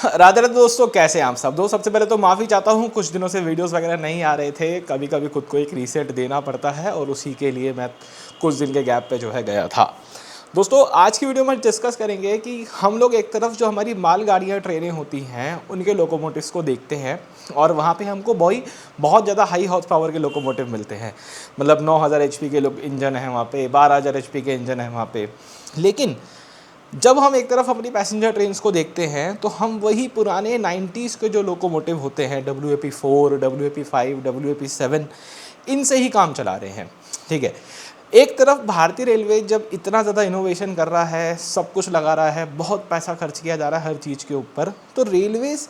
राधे राधे दोस्तों, कैसे हैं आप सब दोस्त। सबसे पहले तो माफ़ी चाहता हूँ, कुछ दिनों से वीडियोस वगैरह नहीं आ रहे थे। कभी कभी खुद को एक रीसेट देना पड़ता है और उसी के लिए मैं कुछ दिन के गैप पे जो है गया था। दोस्तों आज की वीडियो में डिस्कस करेंगे कि हम लोग एक तरफ जो हमारी मालगाड़ियाँ ट्रेनें होती हैं उनके लोकोमोटिव्स को देखते हैं और वहाँ पे हमको बहुत ज़्यादा हाई हॉर्स पावर के लोकोमोटिव मिलते हैं। मतलब 9000 HP के इंजन है वहाँ पे, 12000 HP के इंजन है वहाँ पे। लेकिन जब हम एक तरफ अपनी पैसेंजर ट्रेन्स को देखते हैं तो हम वही पुराने 90s के जो लोकोमोटिव होते हैं, WAP4, WAP5, WAP7, इनसे ही काम चला रहे हैं। ठीक है, एक तरफ भारतीय रेलवे जब इतना ज़्यादा इनोवेशन कर रहा है, सब कुछ लगा रहा है, बहुत पैसा खर्च किया जा रहा है हर चीज़ के ऊपर, तो रेलवेज़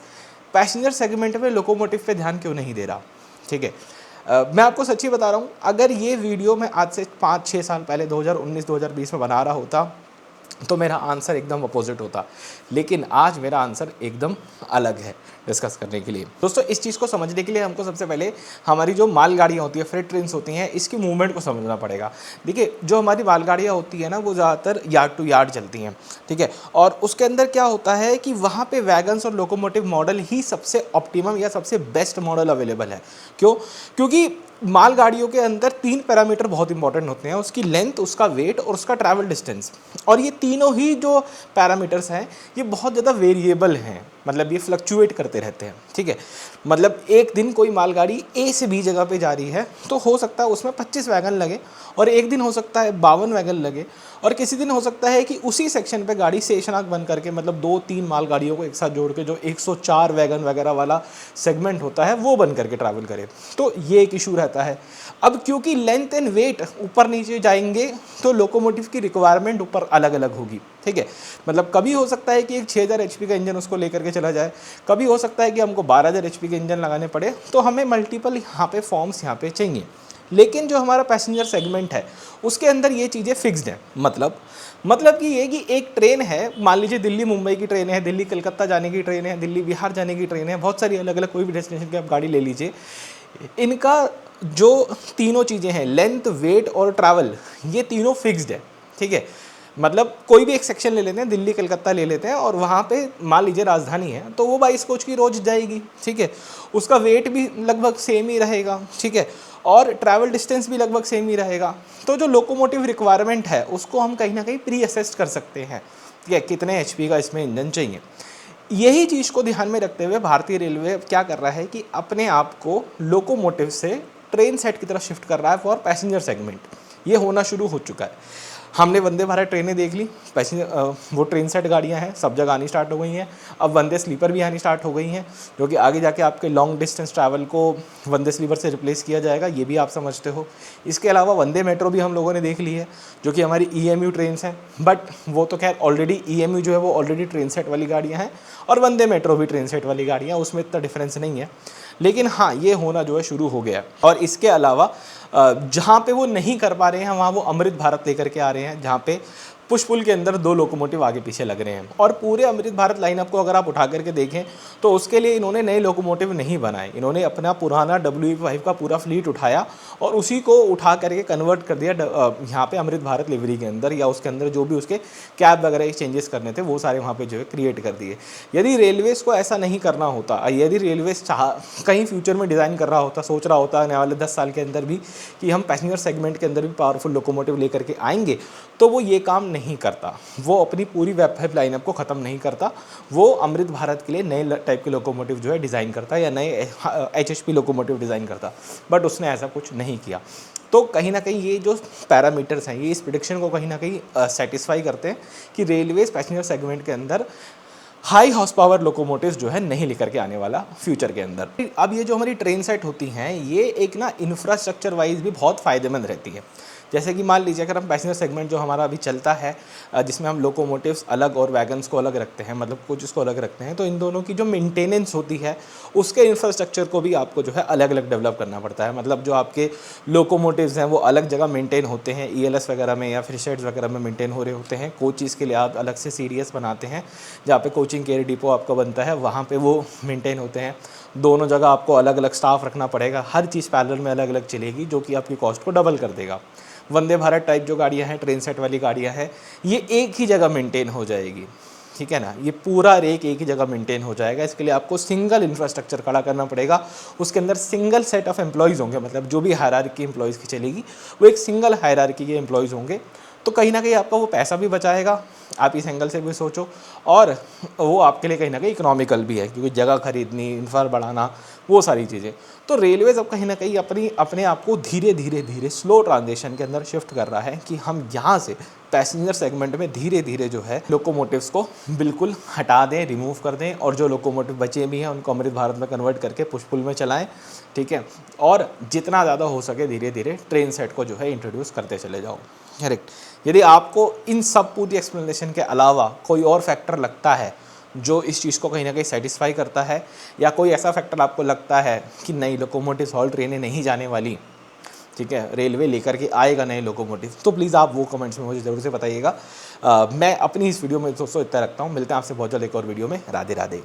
पैसेंजर सेगमेंट में लोकोमोटिव पे ध्यान क्यों नहीं दे रहा। ठीक है, मैं आपको सच्ची बता रहा हूँ, अगर ये वीडियो मैं आज से 5-6 साल पहले 2019-2020 में बना रहा होता तो मेरा आंसर एकदम अपोजिट होता। लेकिन आज मेरा आंसर एकदम अलग है डिस्कस करने के लिए। दोस्तों इस चीज़ को समझने के लिए हमको सबसे पहले हमारी जो मालगाड़ियाँ होती है, फ्रेट ट्रेन्स होती हैं, इसकी मूवमेंट को समझना पड़ेगा। देखिए, जो हमारी मालगाड़ियाँ होती है ना, वो ज़्यादातर यार्ड टू यार्ड चलती हैं। ठीक है, और उसके अंदर क्या होता है कि वहाँ पे वैगन्स और लोकोमोटिव मॉडल ही सबसे ऑप्टिमम या सबसे बेस्ट मॉडल अवेलेबल है। क्यों? क्योंकि मालगाड़ियों के अंदर 3 पैरामीटर बहुत इंपॉर्टेंट होते हैं, उसकी लेंथ, उसका वेट और उसका ट्रैवल डिस्टेंस। और ये तीनों ही जो पैरामीटर्स हैं ये बहुत ज़्यादा वेरिएबल हैं, मतलब ये फ्लक्चुएट करते रहते हैं। ठीक है, मतलब एक दिन कोई मालगाड़ी A से B जगह पे जा रही है तो हो सकता है उसमें 25 वैगन लगे, और एक दिन हो सकता है 52 वैगन लगे, और किसी दिन हो सकता है कि उसी सेक्शन पे गाड़ी शेषनाग बन करके, मतलब 2-3 मालगाड़ियों को एक साथ जोड़ के जो 104 वैगन वगैरह वाला सेगमेंट होता है वो बन करके ट्रैवल करे। तो ये एक इशू रहता है। अब क्योंकि लेंथ एंड वेट ऊपर नीचे जाएंगे तो लोकोमोटिव की रिक्वायरमेंट ऊपर अलग अलग होगी। ठीक है, मतलब कभी हो सकता है कि एक 6000 HP का इंजन उसको लेकर के चला जाए, कभी हो सकता है कि हमको 12000 HP के इंजन लगाने पड़े, तो हमें मल्टीपल यहाँ पे फॉर्म्स यहाँ पे चाहिए। लेकिन जो हमारा पैसेंजर सेगमेंट है उसके अंदर ये चीज़ें फिक्स्ड हैं। मतलब कि ये कि एक ट्रेन है, मान लीजिए दिल्ली मुंबई की ट्रेन है, दिल्ली कलकत्ता जाने की ट्रेन है, दिल्ली बिहार जाने की ट्रेन है, बहुत सारी अलग अलग कोई भी डेस्टिनेशन की आप गाड़ी ले लीजिए, इनका जो तीनों चीज़ें हैं, लेंथ, वेट और ट्रैवल, ये तीनों फिक्स्ड है। ठीक है, मतलब कोई भी एक सेक्शन ले लेते हैं, दिल्ली कलकत्ता ले लेते हैं, और वहाँ पे मान लीजिए राजधानी है तो वो 22 कोच की रोज जाएगी। ठीक है, उसका वेट भी लगभग सेम ही रहेगा। ठीक है, और ट्रैवल डिस्टेंस भी लगभग सेम ही रहेगा। तो जो लोकोमोटिव रिक्वायरमेंट है उसको हम कहीं ना कहीं प्री असेस्ट कर सकते हैं। ठीक है, कितने HP का इसमें इंजन चाहिए। यही चीज़ को ध्यान में रखते हुए भारतीय रेलवे क्या कर रहा है कि अपने आप को लोकोमोटिव से ट्रेन सेट की तरफ शिफ्ट कर रहा है फॉर पैसेंजर सेगमेंट। ये होना शुरू हो चुका है। हमने वंदे भारत ट्रेनें देख ली, पैसेंजर वो ट्रेन सेट गाड़ियाँ हैं, सब जगह आनी स्टार्ट हो गई हैं। अब वंदे स्लीपर भी आनी स्टार्ट हो गई हैं, जो कि आगे जाके आपके लॉन्ग डिस्टेंस ट्रैवल को वंदे स्लीपर से रिप्लेस किया जाएगा, ये भी आप समझते हो। इसके अलावा वंदे मेट्रो भी हम लोगों ने देख ली है, जो कि हमारी EMU ट्रेन्स हैं। बट वो तो खैर ऑलरेडी EMU जो है वो ऑलरेडी ट्रेन सेट वाली गाड़ियाँ हैं, और वंदे मेट्रो भी ट्रेन सेट वाली गाड़ियाँ, उसमें इतना डिफरेंस नहीं है। लेकिन हाँ, ये होना जो है शुरू हो गया। और इसके अलावा जहाँ पे वो नहीं कर पा रहे हैं वहाँ वो अमृत भारत लेकर के आ रहे हैं, जहाँ पे पुश पुल के अंदर 2 लोकोमोटिव आगे पीछे लग रहे हैं। और पूरे अमृत भारत लाइनअप को अगर आप उठा करके देखें तो उसके लिए इन्होंने नए लोकोमोटिव नहीं बनाए, इन्होंने अपना पुराना WAP5 का पूरा फ्लीट उठाया और उसी को उठा करके कन्वर्ट कर दिया यहाँ पे अमृत भारत लिवरी के अंदर, या उसके अंदर जो भी उसके कैब वगैरह चेंजेस करने थे वो सारे वहाँ पे जो है क्रिएट कर दिए। यदि रेलवेज़ को ऐसा नहीं करना होता, यदि रेलवेज़ कहीं फ्यूचर में डिज़ाइन कर रहा होता, सोच रहा होता आने वाले 10 साल के अंदर भी कि हम पैसेंजर सेगमेंट के अंदर भी पावरफुल लोकोमोटिव लेकर के आएंगे, तो वो ये काम नहीं करता, वो अपनी पूरी वेब लाइनअप को ख़त्म नहीं करता, वो अमृत भारत के लिए नए टाइप के लोकोमोटिव जो है डिज़ाइन करता या नए HHP लोकोमोटिव डिज़ाइन करता। बट उसने ऐसा कुछ नहीं किया। तो कहीं ना कहीं ये जो पैरामीटर्स हैं ये इस प्रिडिक्शन को कहीं ना कहीं सेटिस्फाई करते हैं कि रेलवेज पैसेंजर सेगमेंट के अंदर हाई हॉर्स पावर लोकोमोटिव्स जो है नहीं लेकर के आने वाला फ्यूचर के अंदर। अब ये जो हमारी ट्रेन सेट होती हैं ये एक ना इंफ्रास्ट्रक्चर वाइज भी बहुत फ़ायदेमंद रहती है। जैसे कि मान लीजिए अगर हम पैसेंजर सेगमेंट जो हमारा अभी चलता है, जिसमें हम लोकोमोटिव्स अलग और वैगन्स को अलग रखते हैं, मतलब कोचेस को अलग रखते हैं, तो इन दोनों की जो मेंटेनेंस होती है उसके इंफ्रास्ट्रक्चर को भी आपको जो है अलग अलग डेवलप करना पड़ता है। मतलब जो आपके लोकोमोटिव्स हैं वो अलग जगह मेंटेन होते हैं, ELS वगैरह में या फिर शेड्स वगैरह में मेंटेन हो रहे होते हैं। कोचेस के लिए आप अलग से CDS बनाते हैं, जहाँ पे कोचिंग केयर डिपो आपका बनता है, वहाँ पे वो मेंटेन होते हैं। दोनों जगह आपको अलग अलग स्टाफ रखना पड़ेगा, हर चीज़ पैरेलल में अलग अलग चलेगी, जो कि आपकी कॉस्ट को डबल कर देगा। वंदे भारत टाइप जो गाड़ियाँ हैं, ट्रेन सेट वाली गाड़ियाँ हैं, ये एक ही जगह मेंटेन हो जाएगी। ठीक है ना। ये पूरा रेक एक ही जगह मेंटेन हो जाएगा। इसके लिए आपको सिंगल इंफ्रास्ट्रक्चर खड़ा करना पड़ेगा। उसके अंदर सिंगल सेट ऑफ एम्प्लॉयज़ होंगे, मतलब जो भी हायरार्की एम्प्लॉयज़ की चलेगी वो एक सिंगल हायरार्की के एम्प्लॉयज़ होंगे। तो कहीं ना कहीं आपका वो पैसा भी बचाएगा, आप इस एंगल से भी सोचो, और वो आपके लिए कहीं ना कहीं इकोनॉमिकल भी है, क्योंकि जगह खरीदनी, इंफ्रा बढ़ाना, वो सारी चीज़ें। तो रेलवेज अब कहीं ना कहीं अपने आप को धीरे धीरे स्लो ट्रांजिशन के अंदर शिफ्ट कर रहा है कि हम यहाँ से पैसेंजर सेगमेंट में धीरे धीरे जो है लोकोमोटिव्स को बिल्कुल हटा दें, रिमूव कर दें, और जो लोकोमोटिव बचे भी हैं उनको अमृत भारत में कन्वर्ट करके पुश पुल में चलाएं, ठीक है। और जितना ज़्यादा हो सके धीरे धीरे ट्रेन सेट को जो है इंट्रोड्यूस करते चले जाओ। करेक्ट। यदि आपको इन सब पूरी एक्सप्लेनेशन के अलावा कोई और फैक्टर लगता है जो इस चीज़ को कहीं ना कहीं सेटिस्फाई करता है, या कोई ऐसा फैक्टर आपको लगता है कि नई लोकोमोटिव हॉल ट्रेनें नहीं जाने वाली, ठीक है, रेलवे लेकर के आएगा नए लोकोमोटिव, तो प्लीज़ आप वो कमेंट्स में मुझे ज़रूर से बताइएगा। मैं अपनी इस वीडियो में दोस्तों इतना रखता हूँ। मिलते हैं आपसे बहुत जल्द एक और वीडियो में। राधे राधे।